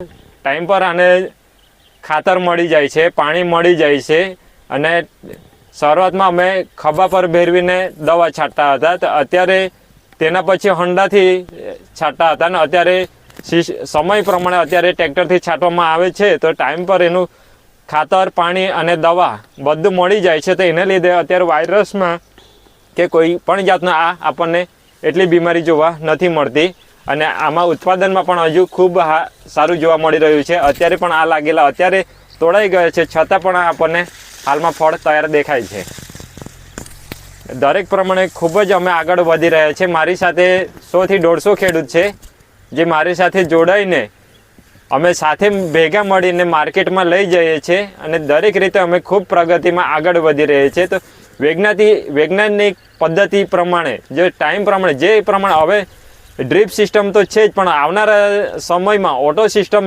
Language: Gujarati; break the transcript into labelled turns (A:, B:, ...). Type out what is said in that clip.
A: ટાઈમ પર આને ખાતર મળી જાય છે, પાણી મળી જાય છે અને શરૂઆતમાં અમે ખભા પર ભેરવીને દવા છાંટતા હતા, તો અત્યારે તેના પછી હંડાથી છાંટતા હતા અને અત્યારે સમય પ્રમાણે અત્યારે ટ્રેક્ટરથી છાંટવામાં આવે છે, તો ટાઈમ પર એનું ખાતર, પાણી અને દવા બધું મળી જાય છે. તો એને લીધે અત્યારે વાયરસમાં કે કોઈ પણ જાતના આપણને એટલી બીમારી જોવા નથી મળતી અને આમાં ઉત્પાદનમાં પણ હજુ ખૂબ સારું જોવા મળી રહ્યું છે. અત્યારે પણ આ લાગેલા અત્યારે તોડાઈ ગયા છે, છતાં પણ આપણને હાલમાં ફળ તૈયાર દેખાય છે. દરેક પ્રમાણે ખૂબ જ અમે આગળ વધી રહ્યા છીએ. મારી સાથે 100 થી 150 ખેડૂત છે જે મારી સાથે જોડાઈને અમે સાથે ભેગા મળીને માર્કેટમાં લઈ જઈએ છીએ અને દરેક રીતે અમે ખૂબ પ્રગતિમાં આગળ વધી રહ્યા છીએ. તો વૈજ્ઞાનિક પદ્ધતિ પ્રમાણે જે ટાઈમ પ્રમાણે જે પ્રમાણે હવે ડ્રીપ સિસ્ટમ તો છે જ, પણ આવનારા સમયમાં ઓટો સિસ્ટમ